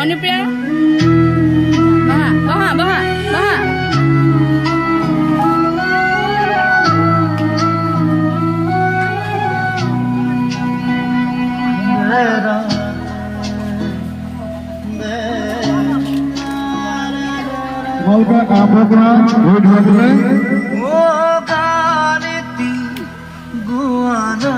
অনুপ্ৰিয়া বহা বহা বহা मौका काम होगा रोड होगा ओ गाने ती गुआना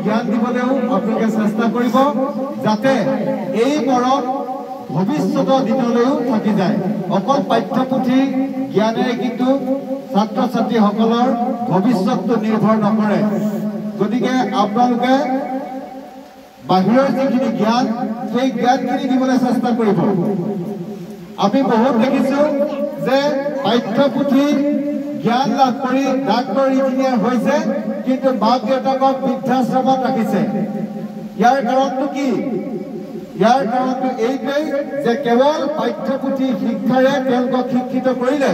ज्ञान दिबलेও আপোনালোকে চেষ্টা কৰিব যাতে এই মৰম ভৱিষ্যতৰ দিনলৈও থাকি যায় অকল পাঠ্যপুথি জ্ঞানেৰে কিন্তু ছাত্ৰ ছাত্ৰীসকলৰ ভৱিষ্যতটো নিৰ্ভৰ নকৰে গতিকে আপোনালোকে বাহিৰৰ যিখিনি জ্ঞান সেই জ্ঞানখিনি দিবলৈ চেষ্টা কৰিব আমি বহুত দেখিছো যে পাঠ্যপুথি জ্ঞান লাভ কৰি ডাক্তৰ ইঞ্জিনিয়াৰ হৈছে কিন্তু মাক দেউতাকক বৃদ্ধাশ্ৰমত ৰাখিছে ইয়াৰ কাৰণটো কি ইয়াৰ কাৰণটো এইটোৱেই যে কেৱল পাঠ্যপুথি শিক্ষাৰে তেওঁলোকক শিক্ষিত কৰিলে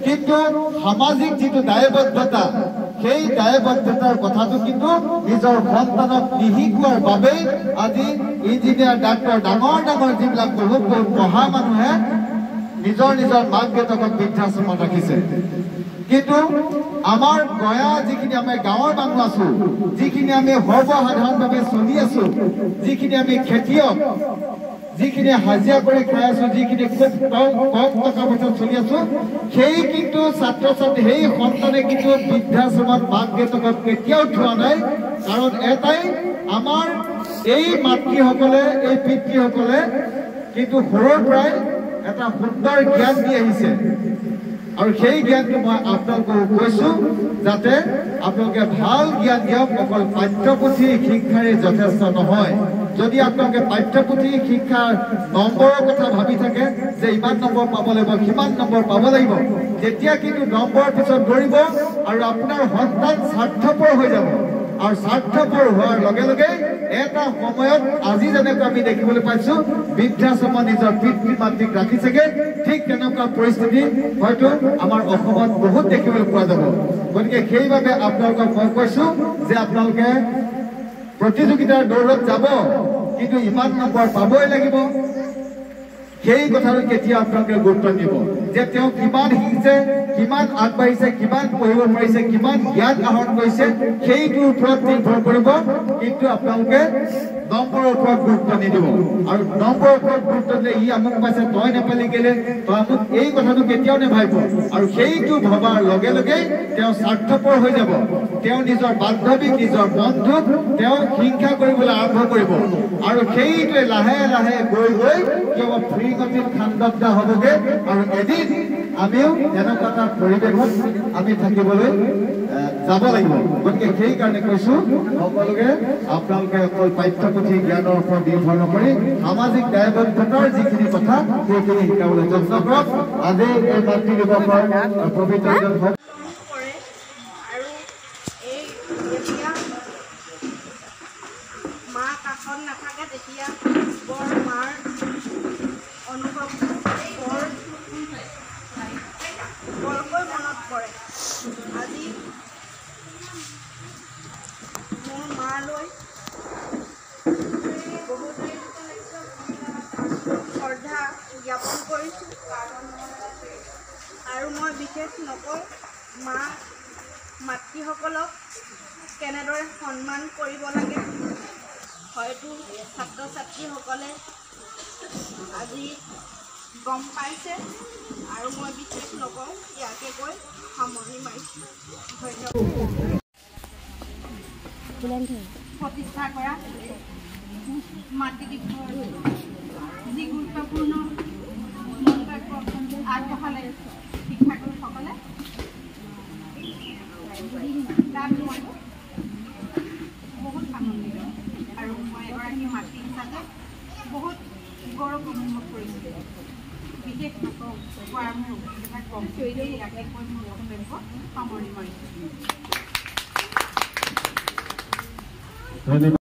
কিন্তু সামাজিক যিটো দায়বদ্ধতা সেই দায়বদ্ধতাৰ কথাটো কিন্তু নিজৰ সন্তানক নিশিকোৱাৰ বাবেই আজি ইঞ্জিনিয়াৰ ডাক্তৰ ডাঙৰ ডাঙৰ যিবিলাক বহুত বহুত পঢ়া মানুহে নিজৰ নিজৰ মাক দেউতাকক বৃদ্ধাশ্ৰমত ৰাখিছে কিন্তু আমাৰ গয়া যিখিনি আমি গাঁৱৰ মানুহ আছো যিখিনি আমি সৰ্বসাধাৰণভাৱে চলি আছো যিখিনি আমি খেতিয়ক যিখিনি হাজিৰা কৰি খাই আছো যিখিনি খুব কম টকা পইচাত চলি আছো সেই কিন্তু ছাত্ৰ ছাত্ৰী সেই সন্তানে কিন্তু বৃদ্ধাশ্ৰমত মাক দেউতাকক কেতিয়াও থোৱা নাই কাৰণ এটাই আমাৰ এই মাতৃসকলে এই পিতৃসকলে কিন্তু সৰুৰ পৰাই এটা সুন্দৰ জ্ঞান দি আহিছে আৰু সেই জ্ঞানটো মই আপোনালোকক কৈছো যাতে আপোনালোকে ভাল জ্ঞান দিয়ক অকল পাঠ্যপুথি শিক্ষাৰে যথেষ্ট নহয় যদি আপোনালোকে পাঠ্যপুথি শিক্ষাৰ নম্বৰৰ কথা ভাবি থাকে যে ইমান নম্বৰ পাব লাগিব কিমান নম্বৰ পাব লাগিব তেতিয়া কিন্তু নম্বৰৰ পিছত দৌৰিব আৰু আপোনাৰ সন্তান স্বাৰ্থপৰ হৈ যাব আৰু স্বাৰ্থপৰ হোৱাৰ লগে লগে এটা সময়ত আজি যেনেকৈ আমি দেখিবলৈ পাইছো বৃদ্ধাশ্ৰমত নিজৰ পিতৃ মাতৃক ৰাখিছেগে ঠিক তেনেকুৱা পৰিস্থিতি হয়তো আমাৰ অসমত বহুত দেখিবলৈ পোৱা যাব গতিকে সেইবাবে আপোনালোকক মই কৈছো যে আপোনালোকে প্ৰতিযোগিতাৰ দৌৰত যাব কিন্তু ইমান নম্বৰ পাবই লাগিব সেই কথাটো কেতিয়া আপোনালোকে গুৰুত্ব দিব যে তেওঁ কিমান শিকিছে কিমান আগবাঢ়িছে কিমান পঢ়িব পাৰিছে কিমান জ্ঞান আহৰণ কৰিছে সেইটোৰ ওপৰত নিৰ্ভৰ কৰিব কিন্তু আপোনালোকে নম্বৰৰ ওপৰত গুৰুত্ব নিদিব আৰু নম্বৰৰ ওপৰত গুৰুত্ব দিলে ই আমুক পাইছে তই নাপালি কেলে তই আমুক এই কথাটো কেতিয়াও নাভাবিব আৰু সেইটো ভবাৰ লগে লগে তেওঁ স্বাৰ্থপৰ হৈ যাব তেওঁ নিজৰ বান্ধৱীক নিজৰ বন্ধুক তেওঁ হিংসা কৰিবলৈ আৰম্ভ কৰিব আৰু সেইটোৱে লাহে লাহে গৈ গৈ কেৱল ফ্ৰী গতিত খান্দা হ'বগে আৰু এদিন আমিও এনেকুৱা এটা পৰিৱেশত আমি থাকিবলৈ যাব লাগিব গতিকে সেইকাৰণে কৈছো সকলোকে আপোনালোকে অকল পাঠ্যপুথি জ্ঞানৰ ওপৰত নিৰ্ভৰ নকৰি সামাজিক দায়বদ্ধতাৰ যিখিনি কথা সেইখিনি শিকাবলৈ যত্ন কৰক আজি এই মাতৃ দিৱসৰ পবিত্ৰ দিন হওক মা কাষত নাথাকে তেতিয়া বৰ মাৰ অনুভৱ বৰ জ্ঞাপন কৰিছোঁ আৰু মই বিশেষ নকওঁ মাতৃসকলক কেনেদৰে সন্মান কৰিব লাগে হয়তো ছাত্ৰ ছাত্ৰীসকলে আজি গম পাইছে আৰু মই বিশেষ নকওঁ ইয়াকে কৈ সামৰণি মাৰিছোঁ ধন্যবাদ প্ৰতিষ্ঠা কৰা মাতৃ দিৱসৰ যি গুৰুত্বপূৰ্ণ মন্তব্য আগবঢ়ালে শিক্ষাগুৰুসকলে তাত মই বহুত আনন্দিত আৰু মই এগৰাকী মাতৃ হিচাপে বহুত গৌৰৱ অনুভৱ কৰিছোঁ বিশেষ নকওঁ কোৱাৰ মোৰ অভিজ্ঞতা কম ইয়াকে কৈ মোৰ বক্তব্য সামৰণি মাৰিছোঁ